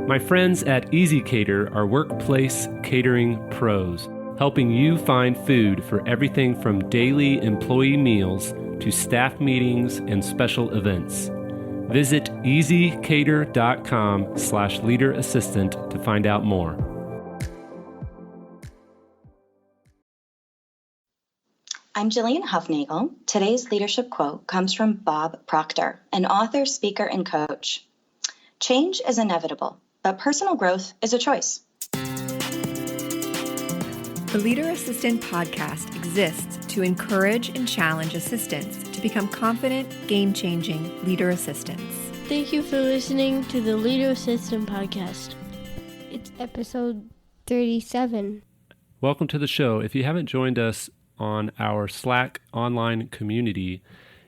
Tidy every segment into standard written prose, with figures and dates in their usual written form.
My friends at Easy Cater are workplace catering pros, helping you find food for everything from daily employee meals to staff meetings and special events. Visit easycater.com/leaderassistant to find out more. I'm Jillian Hufnagel. Today's leadership quote comes from Bob Proctor, an author, speaker, and coach. Change is inevitable, but personal growth is a choice. The Leader Assistant podcast exists to encourage and challenge assistants to become confident, game-changing leader assistants. Thank you for listening to the Leader Assistant podcast. It's episode 37. Welcome to the show. If you haven't joined us on our Slack online community,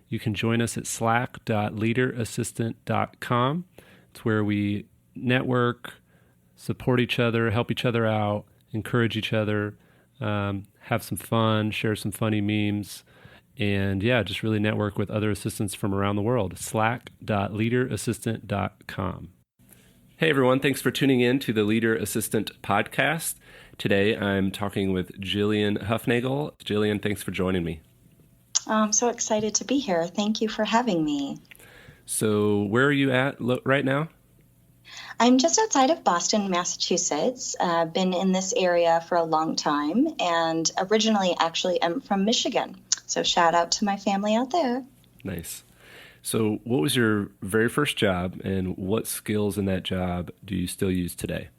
you can join us at slack.leaderassistant.com. It's where we network, support each other, help each other out, encourage each other, have some fun, share some funny memes, and just really network with other assistants from around the world. Slack.leaderassistant.com. Hey everyone, thanks for tuning in to the Leader Assistant podcast. Today I'm talking with Jillian Hufnagel. Jillian, thanks for joining me. I'm so excited to be here. Thank you for having me. So where are you at right now? I'm just outside of Boston, Massachusetts. I've been in this area for a long time and originally actually am from Michigan. So shout out to my family out there. Nice. So what was your very first job and what skills in that job do you still use today?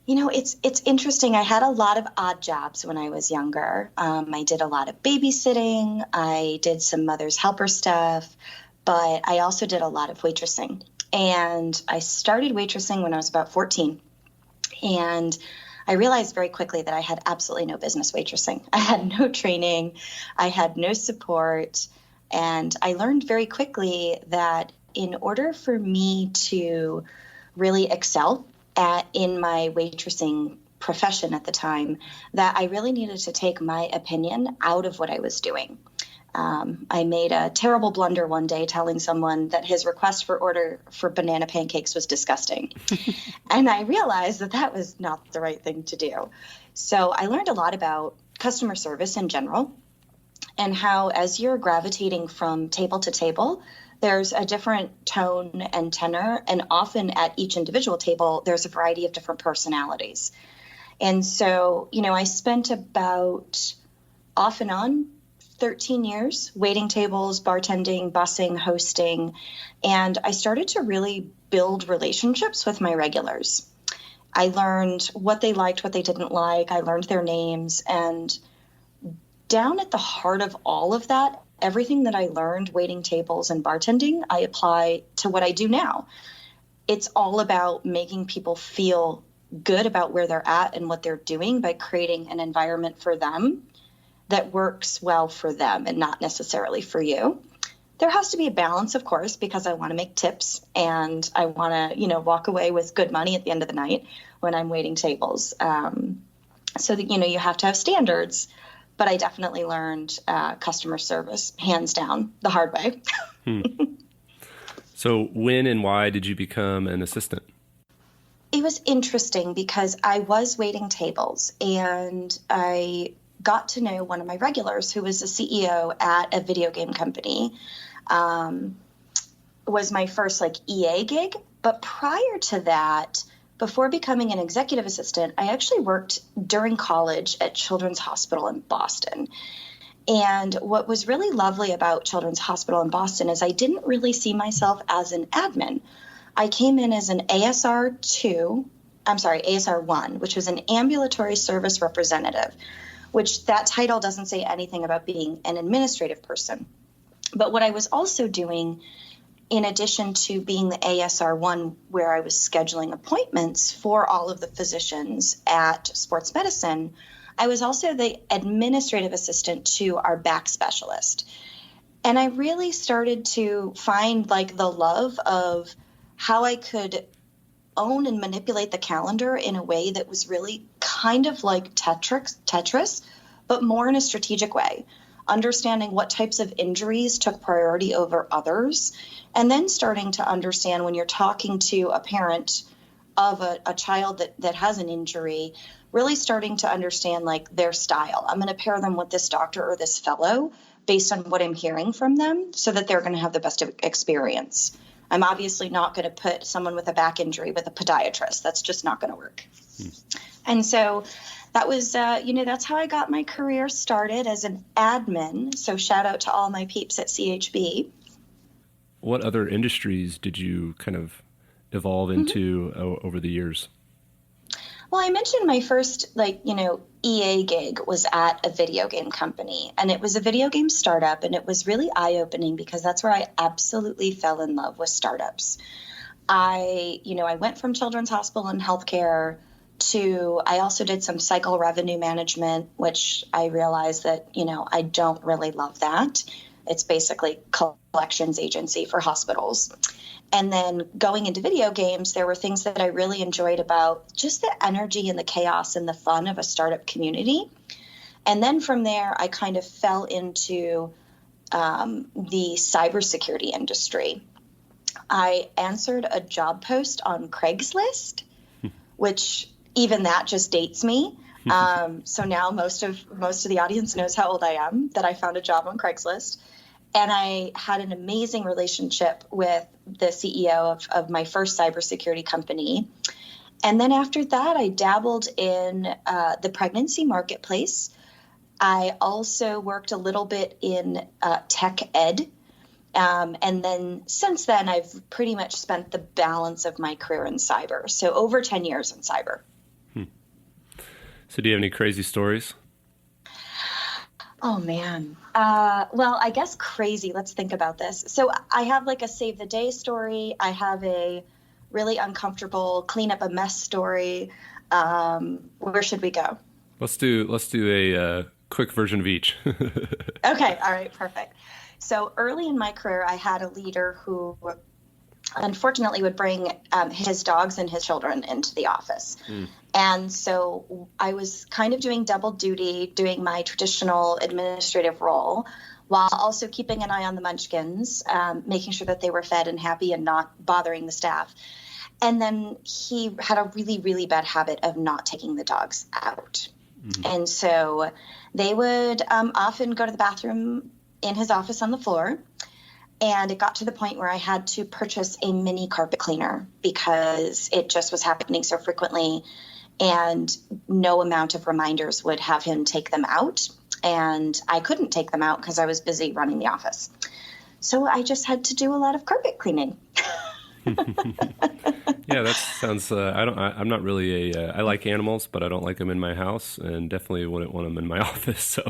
You know, it's interesting. I had a lot of odd jobs when I was younger. I did a lot of babysitting. I did some mother's helper stuff, but I also did a lot of waitressing. And I started waitressing when I was about 14. And I realized very quickly that I had absolutely no business waitressing. I had no training. I had no support. And I learned very quickly that in order for me to really excel in my waitressing profession at the time, that I really needed to take my opinion out of what I was doing. I made a terrible blunder one day telling someone that his request for order for banana pancakes was disgusting. And I realized that that was not the right thing to do. So I learned a lot about customer service in general and how as you're gravitating from table to table, there's a different tone and tenor. And often at each individual table, there's a variety of different personalities. And so, I spent about off and on 13 years waiting tables, bartending, bussing, hosting, and I started to really build relationships with my regulars. I learned what they liked, what they didn't like. I learned their names, and down at the heart of all of that, everything that I learned waiting tables and bartending, I apply to what I do now. It's all about making people feel good about where they're at and what they're doing by creating an environment for them that works well for them and not necessarily for you. There has to be a balance, of course, because I want to make tips and I want to, walk away with good money at the end of the night when I'm waiting tables. So that, you have to have standards, but I definitely learned customer service, hands down, the hard way. So when and why did you become an assistant? It was interesting because I was waiting tables and I got to know one of my regulars who was the CEO at a video game company. Was my first EA gig. But prior to that, before becoming an executive assistant, I actually worked during college at Children's Hospital in Boston. And what was really lovely about Children's Hospital in Boston is I didn't really see myself as an admin. I came in as an ASR1, which was an ambulatory service representative, which that title doesn't say anything about being an administrative person. But what I was also doing, in addition to being the ASR1, where I was scheduling appointments for all of the physicians at sports medicine, I was also the administrative assistant to our back specialist. And I really started to find the love of how I could own and manipulate the calendar in a way that was really kind of like Tetris, but more in a strategic way, understanding what types of injuries took priority over others, and then starting to understand when you're talking to a parent of a child that has an injury, really starting to understand like their style. I'm going to pair them with this doctor or this fellow based on what I'm hearing from them so that they're going to have the best experience. I'm obviously not going to put someone with a back injury with a podiatrist. That's just not going to work. And so that was, that's how I got my career started as an admin. So shout out to all my peeps at CHB. What other industries did you kind of evolve into over the years? Well, I mentioned my first, EA gig was at a video game company, and it was a video game startup, and it was really eye-opening because that's where I absolutely fell in love with startups. I went from Children's Hospital and healthcare to, I also did some cycle revenue management, which I realized that, I don't really love that. It's basically collections agency for hospitals. And then going into video games, there were things that I really enjoyed about just the energy and the chaos and the fun of a startup community. And then from there, I kind of fell into the cybersecurity industry. I answered a job post on Craigslist, which even that just dates me. So now most of the audience knows how old I am, that I found a job on Craigslist. And I had an amazing relationship with the CEO of my first cybersecurity company. And then after that, I dabbled in the pregnancy marketplace. I also worked a little bit in tech ed. And then since then, I've pretty much spent the balance of my career in cyber. So over 10 years in cyber. So do you have any crazy stories? Oh, man. Well, I guess crazy. Let's think about this. So I have like a save the day story. I have a really uncomfortable clean up a mess story. Where should we go? Let's do a quick version of each. Okay. All right. Perfect. So early in my career, I had a leader who unfortunately would bring his dogs and his children into the office. And so I was kind of doing double duty, doing my traditional administrative role while also keeping an eye on the munchkins, making sure that they were fed and happy and not bothering the staff. And then he had a really, really bad habit of not taking the dogs out. And so they would often go to the bathroom in his office on the floor. And it got to the point where I had to purchase a mini carpet cleaner because it just was happening so frequently. And no amount of reminders would have him take them out. And I couldn't take them out because I was busy running the office. So I just had to do a lot of carpet cleaning. Yeah, that sounds, I'm not really I like animals, but I don't like them in my house and definitely wouldn't want them in my office. So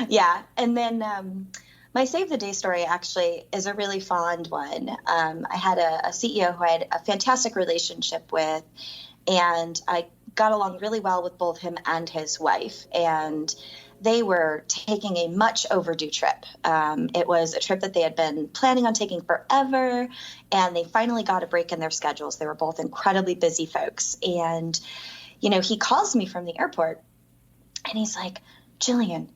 yeah. And then my Save the Day story actually is a really fond one. I had a CEO who I had a fantastic relationship with, and I got along really well with both him and his wife. And they were taking a much overdue trip. It was a trip that they had been planning on taking forever, and they finally got a break in their schedules. They were both incredibly busy folks. And, he calls me from the airport, and he's like, Jillian,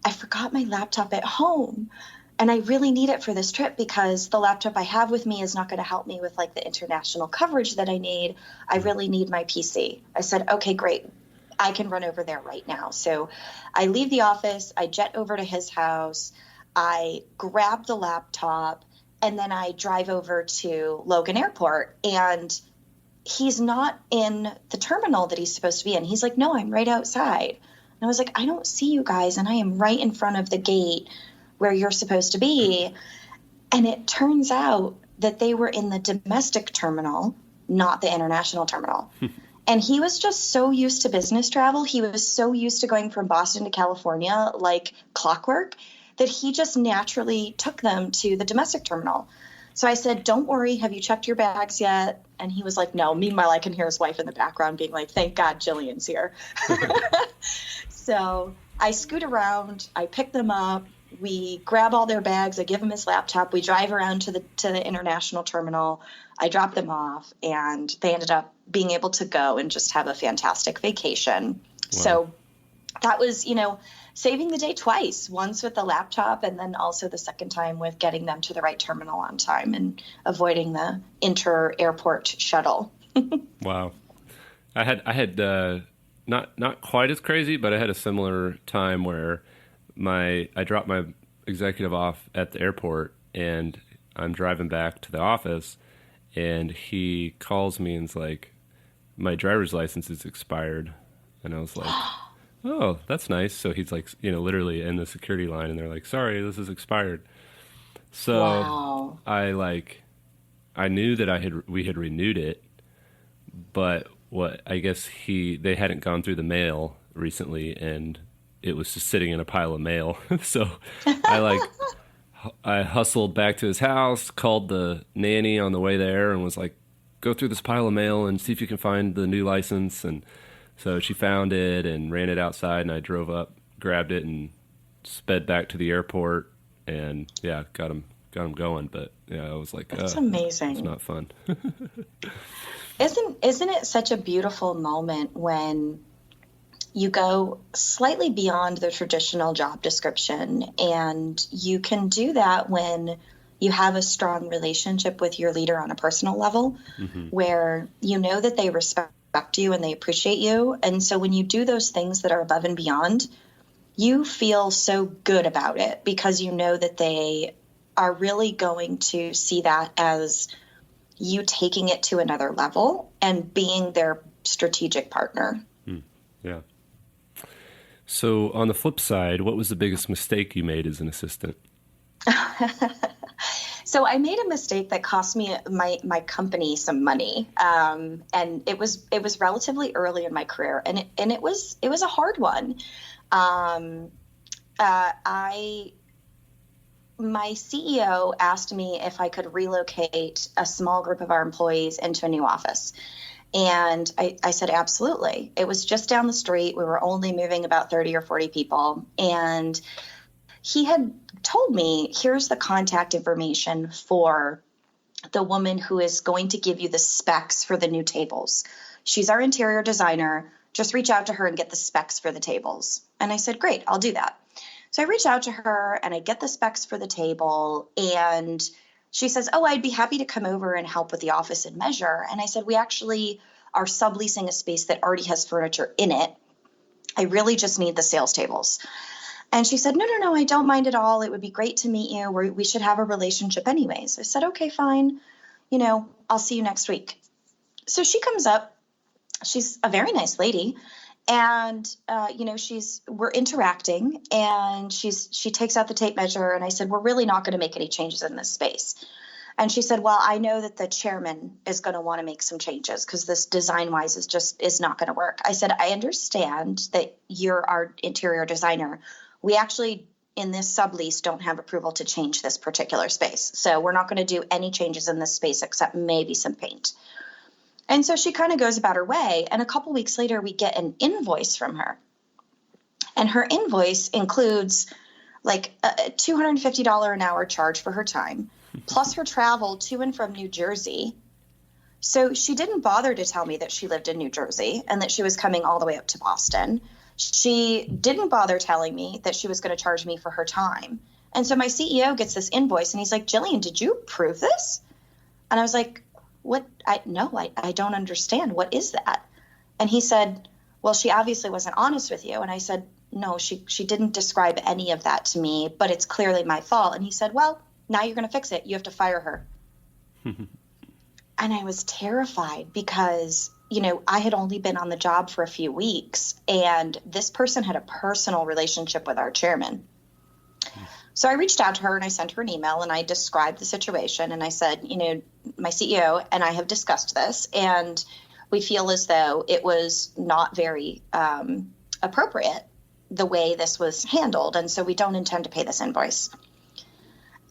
I forgot my laptop at home, and I really need it for this trip because the laptop I have with me is not going to help me with like the international coverage that I need. I really need my PC. I said, okay, great. I can run over there right now. So I leave the office, I jet over to his house, I grab the laptop, and then I drive over to Logan Airport, and he's not in the terminal that he's supposed to be in. He's like, no, I'm right outside. And I was like, I don't see you guys, and I am right in front of the gate where you're supposed to be. And it turns out that they were in the domestic terminal, not the international terminal. And he was just so used to business travel. He was so used to going from Boston to California like clockwork that he just naturally took them to the domestic terminal. So I said, don't worry, have you checked your bags yet? And he was like, no. Meanwhile, I can hear his wife in the background being like, thank God Jillian's here. So I scoot around, I pick them up, we grab all their bags, I give him his laptop, we drive around to the international terminal, I drop them off, and they ended up being able to go and just have a fantastic vacation. Wow. So that was, saving the day twice, once with the laptop and then also the second time with getting them to the right terminal on time and avoiding the inter-airport shuttle. Wow. I had not quite as crazy, but I had a similar time where I dropped my executive off at the airport, and I'm driving back to the office, and he calls me and's like, my driver's license is expired. And I was like, oh, that's nice. So he's like, literally in the security line, and they're like, sorry, this is expired. So Wow. I knew that we had renewed it, but I guess they hadn't gone through the mail recently, and it was just sitting in a pile of mail. So I hustled back to his house, called the nanny on the way there, and was like, go through this pile of mail and see if you can find the new license. And so she found it and ran it outside, and I drove up, grabbed it, and sped back to the airport, and yeah, got him going. But yeah, I was like, that's amazing. It's not fun. Isn't it such a beautiful moment when you go slightly beyond the traditional job description, and you can do that when you have a strong relationship with your leader on a personal level, where you know that they respect you and they appreciate you. And so when you do those things that are above and beyond, you feel so good about it because you know that they are really going to see that as you taking it to another level and being their strategic partner. Yeah. So on the flip side, what was the biggest mistake you made as an assistant? So I made a mistake that cost me my company some money, and it was relatively early in my career, and it was a hard one. My CEO asked me if I could relocate a small group of our employees into a new office. And I said, absolutely. It was just down the street. We were only moving about 30 or 40 people. And he had told me, here's the contact information for the woman who is going to give you the specs for the new tables. She's our interior designer. Just reach out to her and get the specs for the tables. And I said, great, I'll do that. So I reach out to her and I get the specs for the table, and she says, oh, I'd be happy to come over and help with the office and measure. And I said, we actually are subleasing a space that already has furniture in it. I really just need the sales tables. And she said, no, I don't mind at all. It would be great to meet you. We should have a relationship anyways. I said, okay, fine. I'll see you next week. So she comes up. She's a very nice lady. And, we're interacting, and she takes out the tape measure, and I said, we're really not going to make any changes in this space. And she said, well, I know that the chairman is going to want to make some changes because this design-wise is not going to work. I said, I understand that you're our interior designer. We actually, in this sublease, don't have approval to change this particular space. So we're not going to do any changes in this space except maybe some paint. And so she kind of goes about her way. And a couple weeks later, we get an invoice from her. And her invoice includes like a $250 an hour charge for her time, plus her travel to and from New Jersey. So she didn't bother to tell me that she lived in New Jersey and that she was coming all the way up to Boston. She didn't bother telling me that she was going to charge me for her time. And so my CEO gets this invoice and he's like, Jillian, did you approve this? And I was like, what? I don't understand. What is that? And he said, well, she obviously wasn't honest with you. And I said, no, she didn't describe any of that to me, but it's clearly my fault. And he said, well, now you're going to fix it. You have to fire her. And I was terrified because, I had only been on the job for a few weeks, and this person had a personal relationship with our chairman. So I reached out to her and I sent her an email and I described the situation. And I said, my CEO and I have discussed this, and we feel as though it was not very appropriate the way this was handled. And so we don't intend to pay this invoice.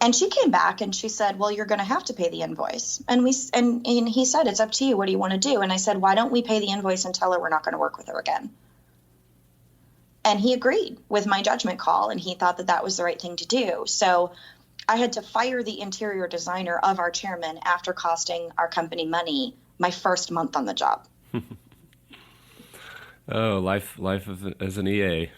And she came back and she said, well, you're going to have to pay the invoice. And he said, it's up to you. What do you want to do? And I said, why don't we pay the invoice and tell her we're not going to work with her again? And he agreed with my judgment call, and he thought that that was the right thing to do. So I had to fire the interior designer of our chairman after costing our company money my first month on the job. Oh, as an EA.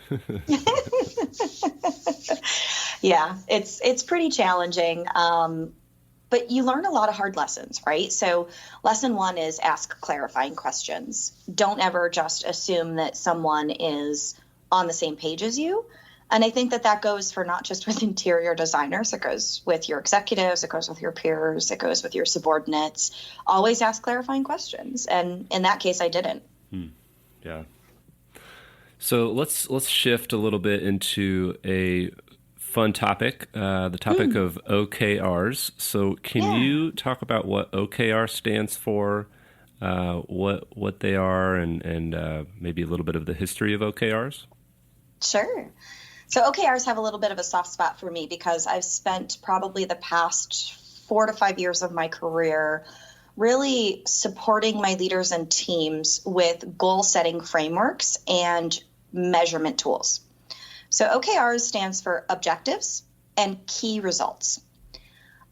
Yeah, it's pretty challenging. But you learn a lot of hard lessons, right? So lesson one is ask clarifying questions. Don't ever just assume that someone is on the same page as you. And I think that goes for not just with interior designers, it goes with your executives, it goes with your peers, it goes with your subordinates. Always ask clarifying questions. And in that case, I didn't. Yeah. So let's shift a little bit into a fun topic, the topic of OKRs. So can you talk about what OKR stands for, what they are, and maybe a little bit of the history of OKRs? Sure. So OKRs have a little bit of a soft spot for me because I've spent probably the past 4 to 5 years of my career really supporting my leaders and teams with goal setting frameworks and measurement tools. So OKRs stands for objectives and key results.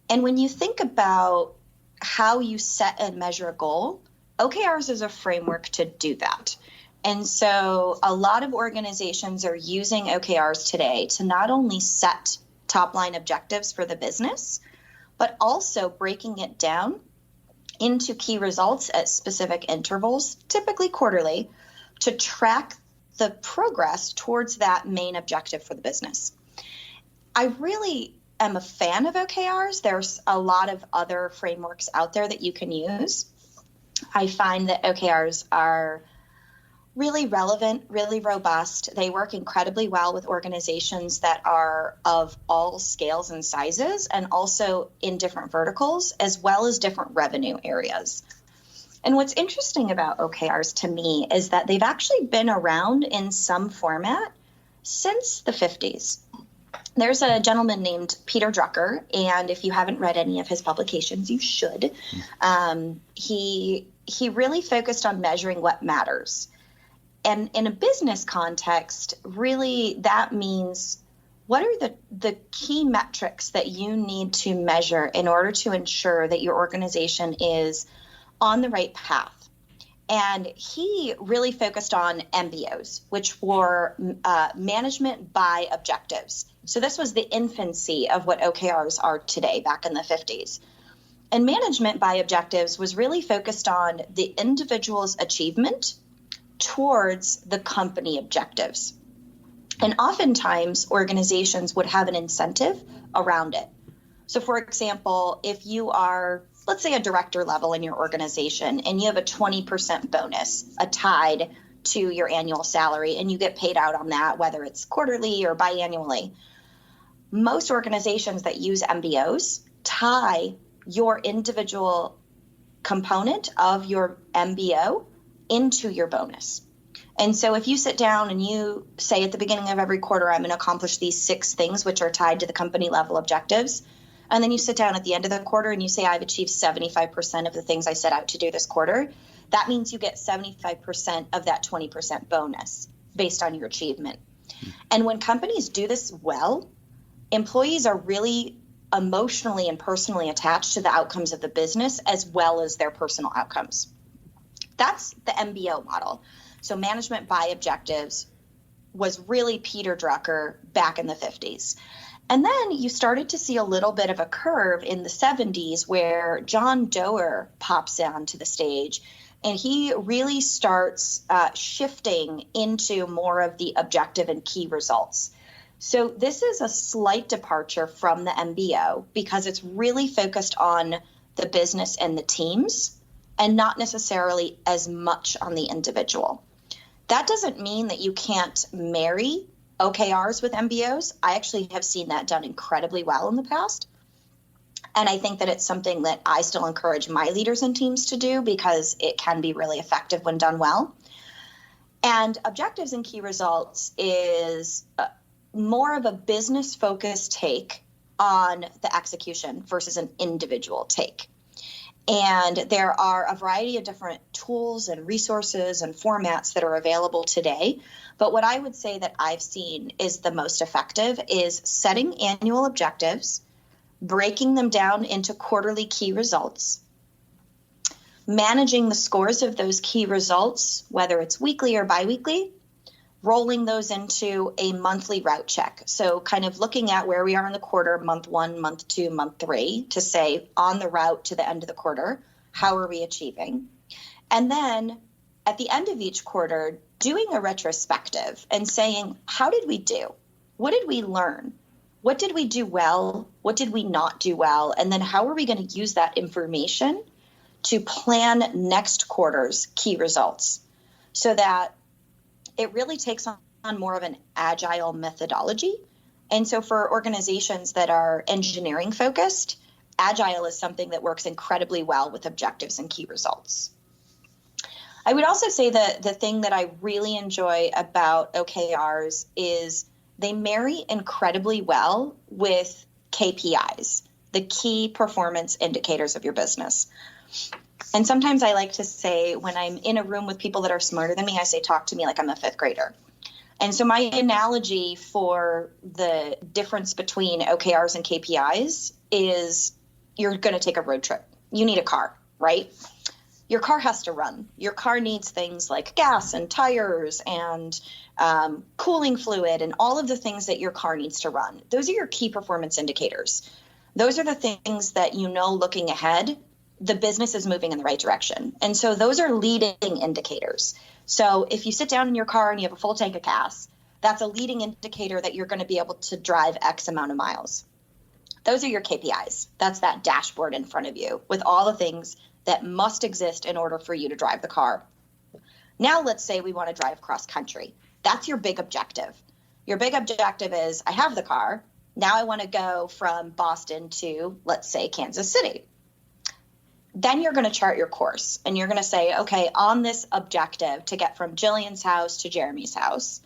And when you think about how you set and measure a goal, OKRs is a framework to do that. And so a lot of organizations are using OKRs today to not only set top line objectives for the business, but also breaking it down into key results at specific intervals, typically quarterly, to track the progress towards that main objective for the business. I really am a fan of OKRs. There's a lot of other frameworks out there that you can use. I find that OKRs are really relevant, really robust. They work incredibly well with organizations that are of all scales and sizes, and also in different verticals, as well as different revenue areas. And what's interesting about OKRs to me is that they've actually been around in some format since the 50s. There's a gentleman named Peter Drucker, and if you haven't read any of his publications, you should. He really focused on measuring what matters. And in a business context, really that means what are the key metrics that you need to measure in order to ensure that your organization is on the right path. And he really focused on MBOs, which were management by objectives. So this was the infancy of what OKRs are today, back in the 50s. And management by objectives was really focused on the individual's achievement towards the company objectives. And oftentimes organizations would have an incentive around it. So for example, if you are, let's say, a director level in your organization and you have a 20% bonus tied to your annual salary and you get paid out on that, whether it's quarterly or biannually, most organizations that use MBOs tie your individual component of your MBO into your bonus. And so if you sit down and you say at the beginning of every quarter, I'm going to accomplish these 6 things, which are tied to the company level objectives. And then you sit down at the end of the quarter and you say, I've achieved 75% of the things I set out to do this quarter. That means you get 75% of that 20% bonus based on your achievement. And when companies do this well, employees are really emotionally and personally attached to the outcomes of the business as well as their personal outcomes. That's the MBO model. So management by objectives was really Peter Drucker back in the 50s. And then you started to see a little bit of a curve in the 70s where John Doerr pops onto the stage, and he really starts shifting into more of the objective and key results. So this is a slight departure from the MBO because it's really focused on the business and the teams and not necessarily as much on the individual. That doesn't mean that you can't marry OKRs with MBOs. I actually have seen that done incredibly well in the past. And I think that it's something that I still encourage my leaders and teams to do because it can be really effective when done well. And objectives and key results is more of a business-focused take on the execution versus an individual take. And there are a variety of different tools and resources and formats that are available today. But what I would say that I've seen is the most effective is setting annual objectives, breaking them down into quarterly key results, managing the scores of those key results, whether it's weekly or biweekly, rolling those into a monthly route check. So kind of looking at where we are in the quarter, month 1, month 2, month 3, to say on the route to the end of the quarter, how are we achieving? And then at the end of each quarter, doing a retrospective and saying, how did we do? What did we learn? What did we do well? What did we not do well? And then how are we going to use that information to plan next quarter's key results so that it really takes on more of an agile methodology. And so for organizations that are engineering focused, agile is something that works incredibly well with objectives and key results. I would also say that the thing that I really enjoy about OKRs is they marry incredibly well with KPIs, the key performance indicators of your business. And sometimes I like to say, when I'm in a room with people that are smarter than me, I say, talk to me like I'm a fifth grader. And so my analogy for the difference between OKRs and KPIs is you're going to take a road trip. You need a car, right? Your car has to run. Your car needs things like gas and tires and cooling fluid and all of the things that your car needs to run. Those are your key performance indicators. Those are the things that you know looking ahead, the business is moving in the right direction. And so those are leading indicators. So if you sit down in your car and you have a full tank of gas, that's a leading indicator that you're going to be able to drive X amount of miles. Those are your KPIs. That's that dashboard in front of you with all the things that must exist in order for you to drive the car. Now let's say we want to drive cross country. That's your big objective. Your big objective is, I have the car. Now I want to go from Boston to, let's say, Kansas City. Then you're going to chart your course and you're going to say, okay, on this objective to get from Jillian's house to Jeremy's house,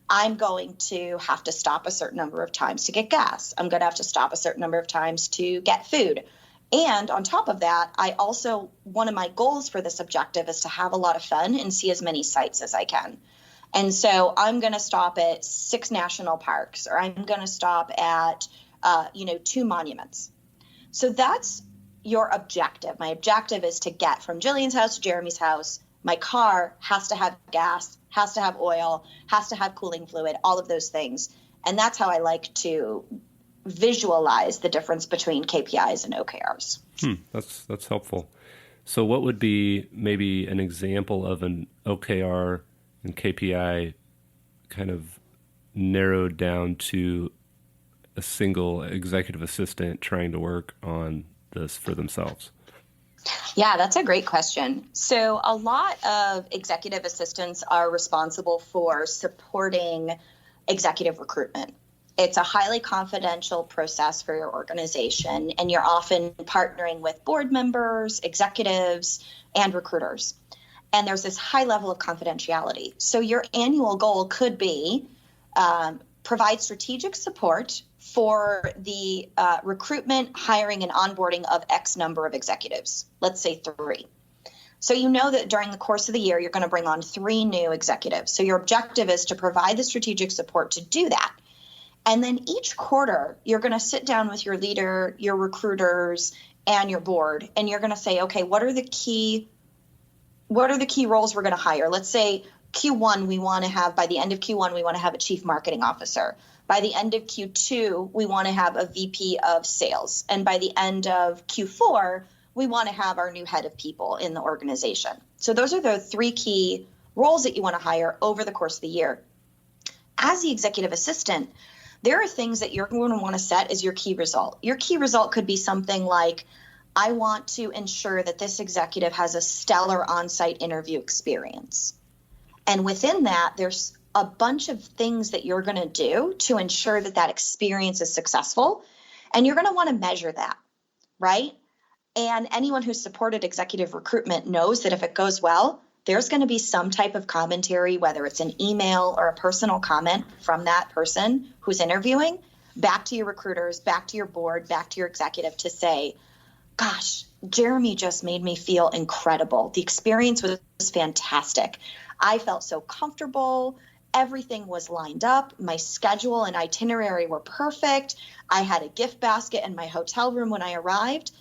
I'm going to have to stop a certain number of times to get gas. I'm going to have to stop a certain number of times to get food. And on top of that, one of my goals for this objective is to have a lot of fun and see as many sites as I can. And so I'm going to stop at 6 national parks, or I'm going to stop at, 2 monuments. So that's your objective. My objective is to get from Jillian's house to Jeremy's house. My car has to have gas, has to have oil, has to have cooling fluid, all of those things. And that's how I like to visualize the difference between KPIs and OKRs. That's helpful. So what would be maybe an example of an OKR and KPI kind of narrowed down to a single executive assistant trying to work on this for themselves? Yeah, that's a great question. So a lot of executive assistants are responsible for supporting executive recruitment. It's a highly confidential process for your organization, and you're often partnering with board members, executives, and recruiters. And there's this high level of confidentiality. So your annual goal could be provide strategic support for the recruitment, hiring, and onboarding of X number of executives, let's say 3. So you know that during the course of the year, you're going to bring on 3 new executives. So your objective is to provide the strategic support to do that. And then each quarter, you're going to sit down with your leader, your recruiters, and your board, and you're going to say, okay, what are the key roles we're going to hire? Let's say Q1, by the end of Q1, we want to have a chief marketing officer. By the end of Q2, we want to have a VP of sales. And by the end of Q4, we want to have our new head of people in the organization. So those are the 3 key roles that you want to hire over the course of the year. As the executive assistant, there are things that you're going to want to set as your key result. Your key result could be something like, I want to ensure that this executive has a stellar on-site interview experience. And within that, there's a bunch of things that you're going to do to ensure that that experience is successful. And you're going to want to measure that, right? And anyone who's supported executive recruitment knows that if it goes well, there's going to be some type of commentary, whether it's an email or a personal comment from that person who's interviewing, back to your recruiters, back to your board, back to your executive to say, gosh, Jeremy just made me feel incredible. The experience was fantastic. I felt so comfortable. Everything was lined up. My schedule and itinerary were perfect. I had a gift basket in my hotel room when I arrived.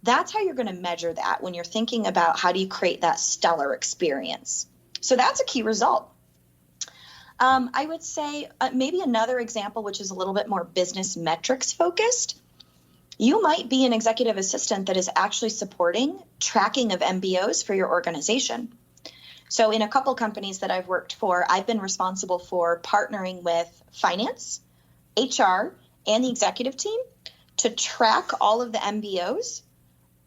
That's how you're going to measure that when you're thinking about how do you create that stellar experience. So that's a key result. I would say maybe another example, which is a little bit more business metrics focused. You might be an executive assistant that is actually supporting tracking of MBOs for your organization. So in a couple companies that I've worked for, I've been responsible for partnering with finance, HR, and the executive team to track all of the MBOs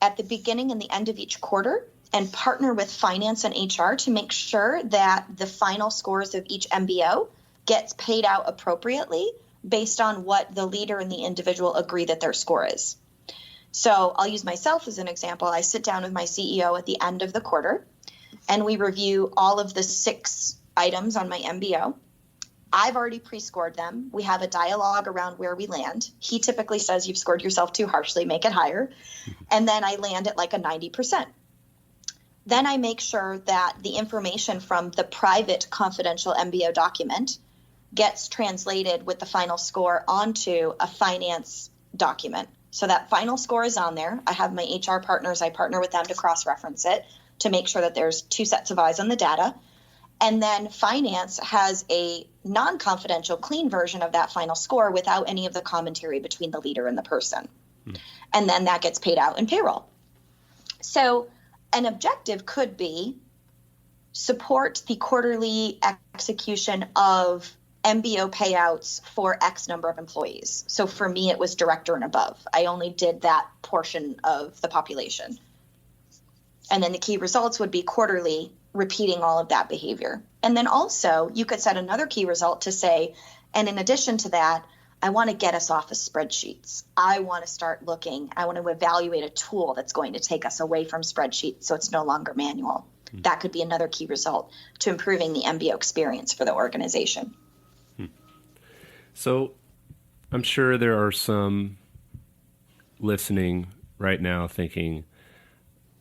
at the beginning and the end of each quarter, and partner with finance and HR to make sure that the final scores of each MBO gets paid out appropriately based on what the leader and the individual agree that their score is. So I'll use myself as an example. I sit down with my CEO at the end of the quarter, and we review all of the 6 items on my MBO. I've already pre-scored them. We have a dialogue around where we land. He typically says, you've scored yourself too harshly, make it higher. And then I land at like a 90%. Then I make sure that the information from the private confidential MBO document gets translated with the final score onto a finance document. So that final score is on there. I have my HR partners. I partner with them to cross-reference it to make sure that there's 2 sets of eyes on the data. And then finance has a non-confidential, clean version of that final score without any of the commentary between the leader and the person. And then that gets paid out in payroll. So an objective could be support the quarterly execution of MBO payouts for X number of employees. So for me, it was director and above. I only did that portion of the population. And then the key results would be quarterly repeating all of that behavior. And then also you could set another key result to say, and in addition to that, I want to get us off of spreadsheets. I want to evaluate a tool that's going to take us away from spreadsheets so it's no longer manual. That could be another key result to improving the MBO experience for the organization. So I'm sure there are some listening right now thinking,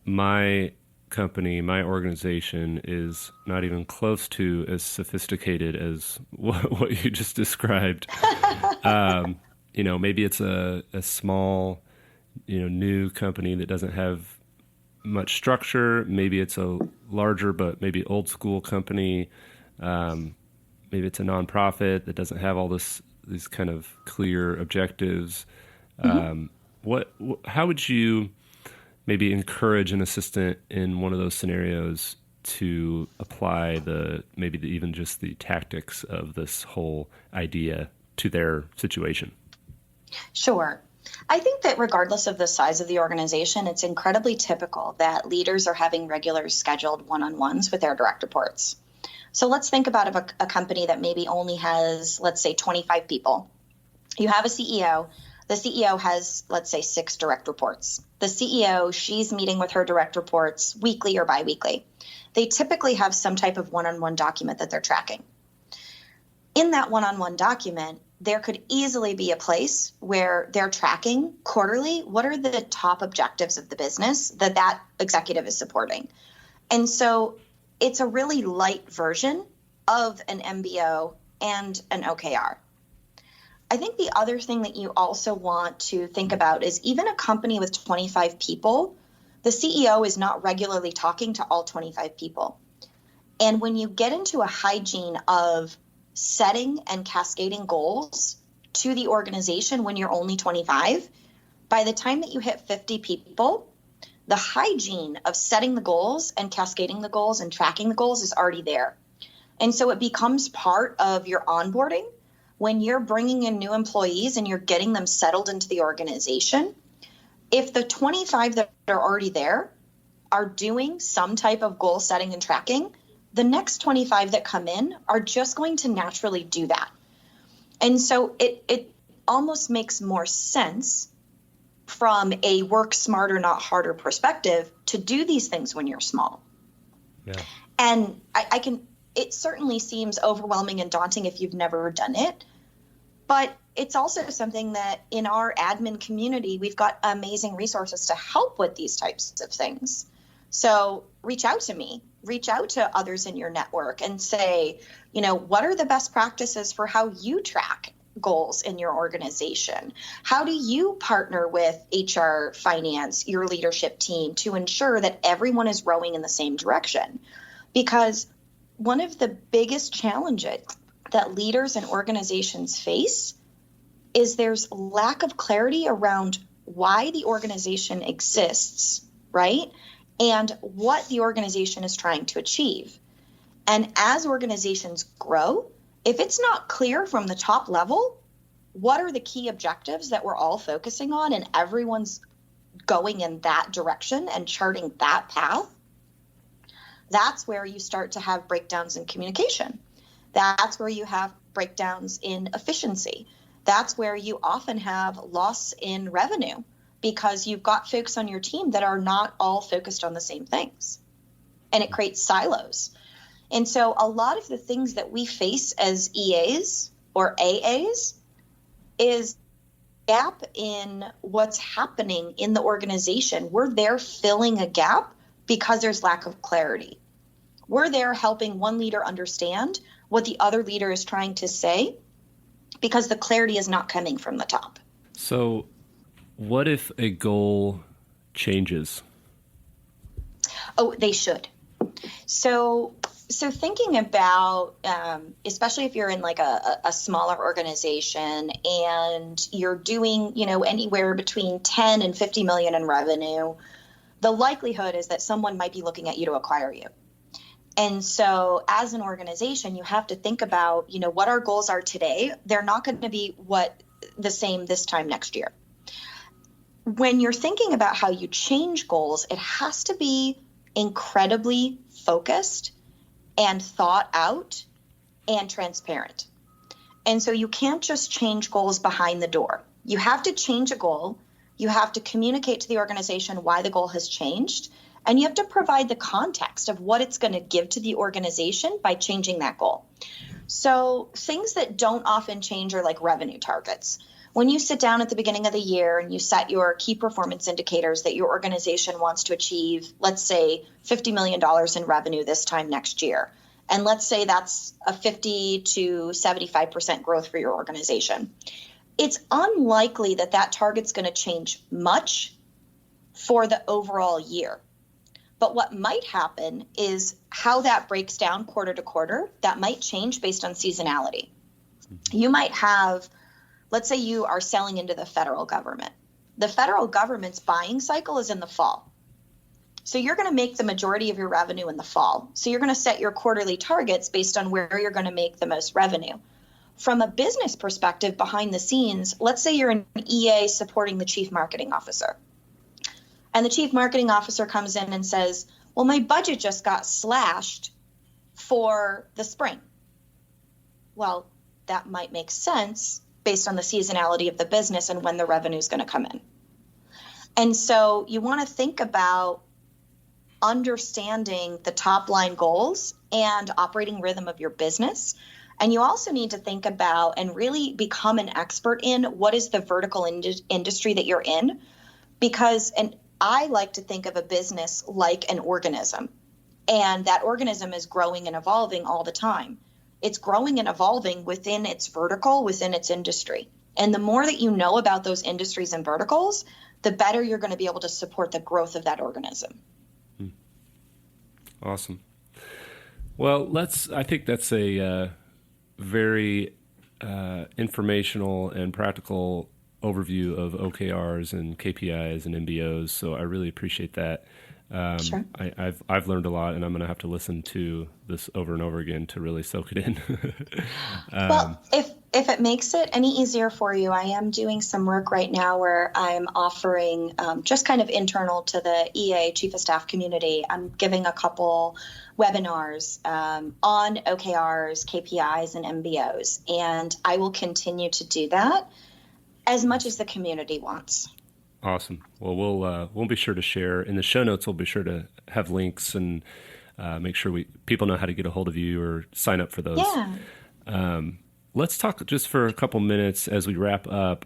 my company, my organization is not even close to as sophisticated as what you just described. Maybe it's a small, new company that doesn't have much structure. Maybe it's a larger, but maybe old school company. Maybe it's a nonprofit that doesn't have all these kind of clear objectives. How would you maybe encourage an assistant in one of those scenarios to apply even just the tactics of this whole idea to their situation? Sure. I think that regardless of the size of the organization, it's incredibly typical that leaders are having regular scheduled one-on-ones with their direct reports. So let's think about a company that maybe only has, let's say, 25 people. You have a CEO. The CEO has, let's say, 6 direct reports. The CEO, she's meeting with her direct reports weekly or biweekly. They typically have some type of one-on-one document that they're tracking. In that one-on-one document, there could easily be a place where they're tracking quarterly what are the top objectives of the business that executive is supporting. And so it's a really light version of an MBO and an OKR. I think the other thing that you also want to think about is even a company with 25 people, the CEO is not regularly talking to all 25 people. And when you get into a hygiene of setting and cascading goals to the organization when you're only 25, by the time that you hit 50 people, the hygiene of setting the goals and cascading the goals and tracking the goals is already there. And so it becomes part of your onboarding. When you're bringing in new employees and you're getting them settled into the organization, if the 25 that are already there are doing some type of goal setting and tracking, the next 25 that come in are just going to naturally do that. And so it almost makes more sense from a work smarter, not harder perspective to do these things when you're small. Yeah. And it certainly seems overwhelming and daunting if you've never done it, but it's also something that in our admin community, we've got amazing resources to help with these types of things. So reach out to me, reach out to others in your network and say, what are the best practices for how you track goals in your organization? How do you partner with HR, finance, your leadership team to ensure that everyone is rowing in the same direction? Because one of the biggest challenges that leaders and organizations face is there's lack of clarity around why the organization exists, right? And what the organization is trying to achieve. And as organizations grow, if it's not clear from the top level, what are the key objectives that we're all focusing on and everyone's going in that direction and charting that path, that's where you start to have breakdowns in communication. That's where you have breakdowns in efficiency. That's where you often have loss in revenue because you've got folks on your team that are not all focused on the same things. And it creates silos. And so a lot of the things that we face as EAs or AAs is gap in what's happening in the organization. We're there filling a gap because there's lack of clarity. We're there helping one leader understand what the other leader is trying to say because the clarity is not coming from the top. So what if a goal changes? Oh, they should. So thinking about, especially if you're in like a smaller organization and you're doing, anywhere between 10 and 50 million in revenue, the likelihood is that someone might be looking at you to acquire you. And so as an organization, you have to think about, what our goals are today. They're not going to be the same this time next year. When you're thinking about how you change goals, it has to be incredibly focused and thought out and transparent. And so you can't just change goals behind the door. You have to change a goal. You have to communicate to the organization why the goal has changed. And you have to provide the context of what it's going to give to the organization by changing that goal. So things that don't often change are like revenue targets. When you sit down at the beginning of the year and you set your key performance indicators that your organization wants to achieve, let's say $50 million in revenue this time next year. And let's say that's a 50 to 75% growth for your organization. It's unlikely that that target's going to change much for the overall year. But what might happen is how that breaks down quarter to quarter, that might change based on seasonality. You might have, let's say you are selling into the federal government. The federal government's buying cycle is in the fall. So you're going to make the majority of your revenue in the fall. So you're going to set your quarterly targets based on where you're going to make the most revenue. From a business perspective, behind the scenes, let's say you're an EA supporting the chief marketing officer. And the chief marketing officer comes in and says, well, my budget just got slashed for the spring. Well, that might make sense based on the seasonality of the business and when the revenue is going to come in. And so you want to think about understanding the top line goals and operating rhythm of your business. And you also need to think about and really become an expert in what is the vertical industry that you're in. And I like to think of a business like an organism, and that organism is growing and evolving all the time. It's growing and evolving within its vertical, within its industry. And the more that you know about those industries and verticals, the better you're going to be able to support the growth of that organism. Awesome. Well, I think that's a very informational and practical overview of OKRs and KPIs and MBOs. So I really appreciate that. Sure. I've learned a lot, and I'm going to have to listen to this over and over again to really soak it in. Well, if it makes it any easier for you, I am doing some work right now where I'm offering just kind of internal to the EA Chief of Staff community. I'm giving a couple webinars on OKRs, KPIs, and MBOs, and I will continue to do that as much as the community wants. Awesome. Well, we'll be sure to share in the show notes. We'll be sure to have links and make sure people know how to get a hold of you or sign up for those. Yeah. Let's talk just for a couple minutes as we wrap up.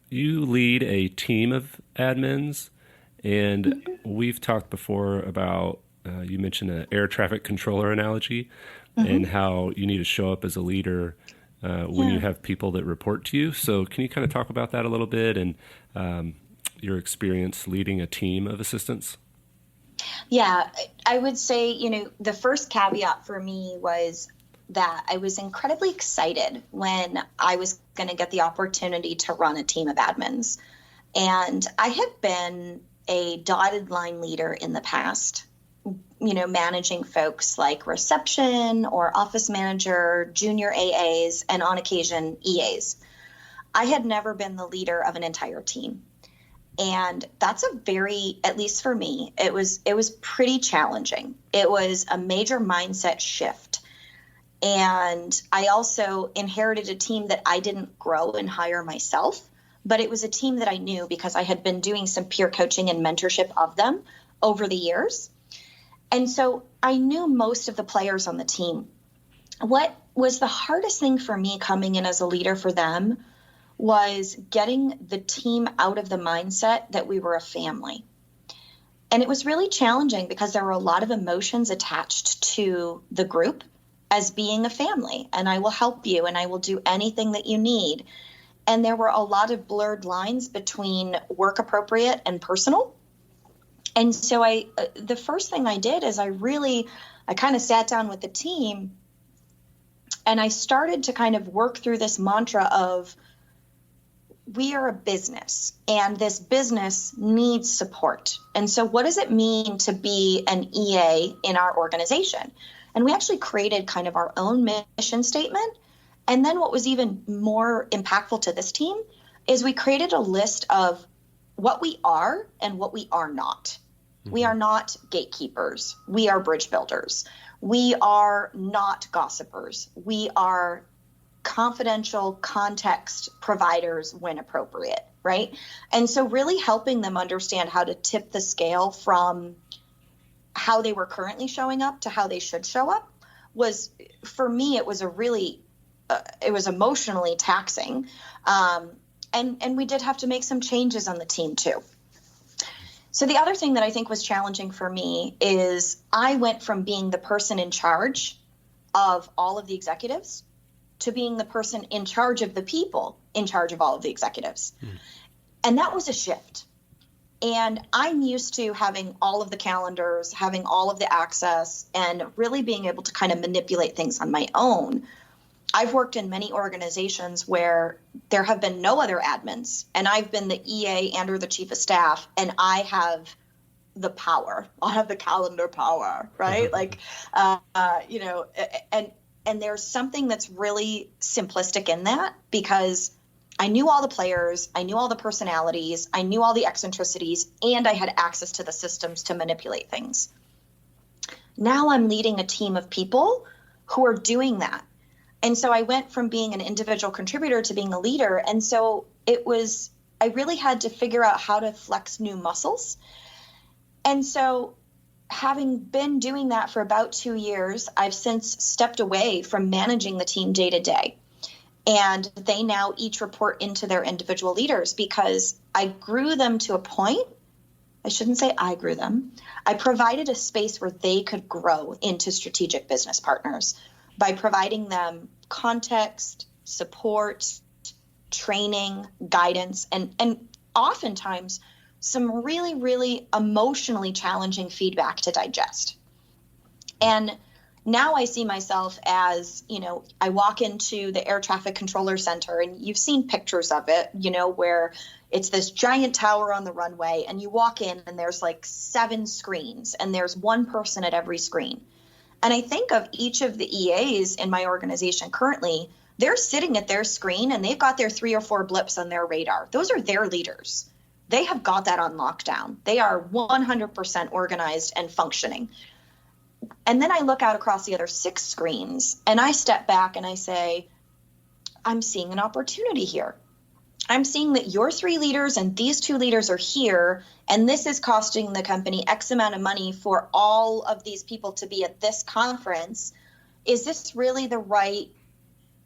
You lead a team of admins, and we've talked before about you mentioned an air traffic controller analogy and how you need to show up as a leader when you have people that report to you. So can you kind of talk about that a little bit and your experience leading a team of assistants? Yeah, I would say, the first caveat for me was that I was incredibly excited when I was going to get the opportunity to run a team of admins. And I had been a dotted line leader in the past, managing folks like reception or office manager, junior AAs, and on occasion EAs. I had never been the leader of an entire team. And that's at least for me, it was pretty challenging. It was a major mindset shift. And I also inherited a team that I didn't grow and hire myself, but it was a team that I knew because I had been doing some peer coaching and mentorship of them over the years. And so I knew most of the players on the team. What was the hardest thing for me coming in as a leader for them was getting the team out of the mindset that we were a family. And it was really challenging because there were a lot of emotions attached to the group as being a family, and I will help you and I will do anything that you need. And there were a lot of blurred lines between work appropriate and personal. And so the first thing I did is I kind of sat down with the team and I started to kind of work through this mantra of, we are a business and this business needs support. And so what does it mean to be an EA in our organization? And we actually created kind of our own mission statement. And then what was even more impactful to this team is we created a list of what we are and what we are not. Mm-hmm. We are not gatekeepers. We are bridge builders. We are not gossipers. We are confidential context providers when appropriate, right? And so really helping them understand how to tip the scale from how they were currently showing up to how they should show up was, for me, it was it was emotionally taxing. And we did have to make some changes on the team too. So the other thing that I think was challenging for me is I went from being the person in charge of all of the executives to being the person in charge of the people in charge of all of the executives. And that was a shift. And I'm used to having all of the calendars, having all of the access, and really being able to kind of manipulate things on my own. I've worked in many organizations where there have been no other admins, and I've been the EA and or the chief of staff, and I have the power. I have the calendar power, right? And there's something that's really simplistic in that because I knew all the players, I knew all the personalities, I knew all the eccentricities, and I had access to the systems to manipulate things. Now I'm leading a team of people who are doing that. And so I went from being an individual contributor to being a leader. And so I really had to figure out how to flex new muscles. And so having been doing that for about 2 years, I've since stepped away from managing the team day to day. And they now each report into their individual leaders because I grew them to a point. I shouldn't say I grew them. I provided a space where they could grow into strategic business partners by providing them context, support, training, guidance, and oftentimes some really, really emotionally challenging feedback to digest. And now I see myself as, I walk into the air traffic controller center, and you've seen pictures of it, where it's this giant tower on the runway, and you walk in and there's like 7 screens and there's one person at every screen. And I think of each of the EAs in my organization currently, they're sitting at their screen and they've got their 3 or 4 blips on their radar. Those are their leaders. They have got that on lockdown. They are 100% organized and functioning. And then I look out across the other 6 screens and I step back and I say, I'm seeing an opportunity here. I'm seeing that your 3 leaders and these 2 leaders are here, and this is costing the company X amount of money for all of these people to be at this conference. Is this really the right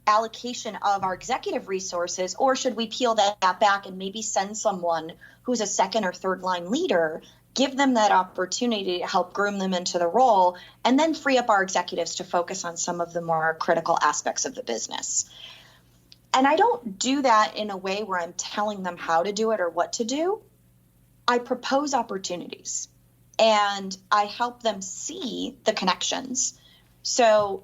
allocation of our executive resources, or should we peel that back and maybe send someone who's a 2nd or 3rd line leader, give them that opportunity to help groom them into the role, and then free up our executives to focus on some of the more critical aspects of the business? And I don't do that in a way where I'm telling them how to do it or what to do. I propose opportunities and I help them see the connections. So,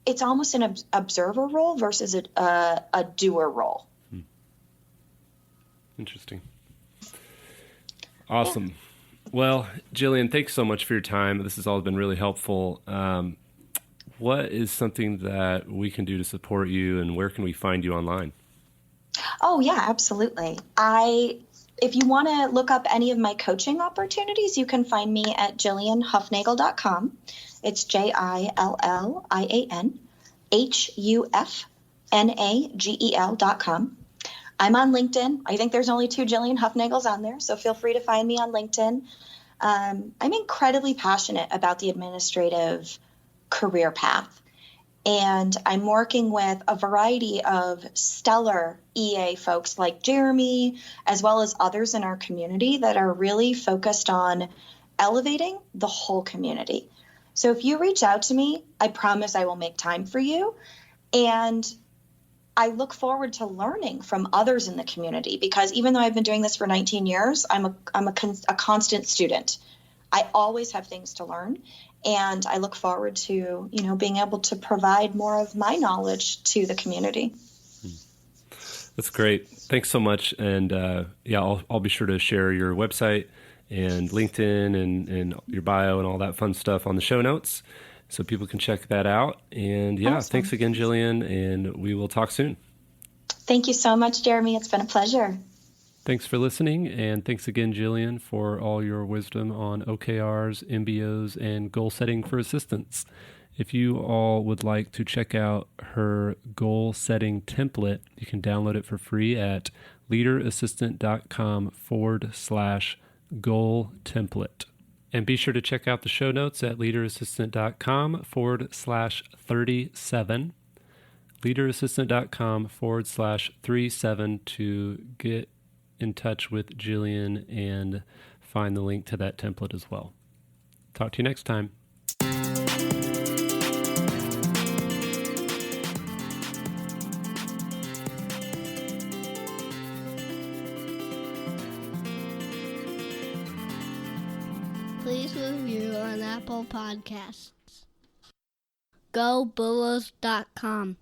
it's almost an observer role versus a doer role. Interesting. Awesome. Yeah. Well, Jillian, thanks so much for your time. This has all been really helpful. What is something that we can do to support you, and where can we find you online? Oh, yeah, absolutely. If you want to look up any of my coaching opportunities, you can find me at JillianHufnagel.com. It's JillianHufnagel.com. I'm on LinkedIn. I think there's only 2 Jillian Hufnagels on there, so feel free to find me on LinkedIn. I'm incredibly passionate about the administrative career path, and I'm working with a variety of stellar EA folks like Jeremy, as well as others in our community that are really focused on elevating the whole community. So if you reach out to me, I promise I will make time for you. And I look forward to learning from others in the community, because even though I've been doing this for 19 years, I'm a constant student. I always have things to learn, and I look forward to, being able to provide more of my knowledge to the community. That's great. Thanks so much. And I'll be sure to share your website and LinkedIn and your bio and all that fun stuff on the show notes, so people can check that out. And awesome. Thanks again, Jillian, and we will talk soon. Thank you so much, Jeremy. It's been a pleasure. Thanks for listening, and thanks again, Jillian, for all your wisdom on OKRs, MBOs, and goal setting for assistants. If you all would like to check out her goal setting template, you can download it for free at leaderassistant.com/goal template. And be sure to check out the show notes at leaderassistant.com/37. leaderassistant.com/37 to get in touch with Jillian and find the link to that template as well. Talk to you next time. Please review on Apple Podcasts. GoBulls.com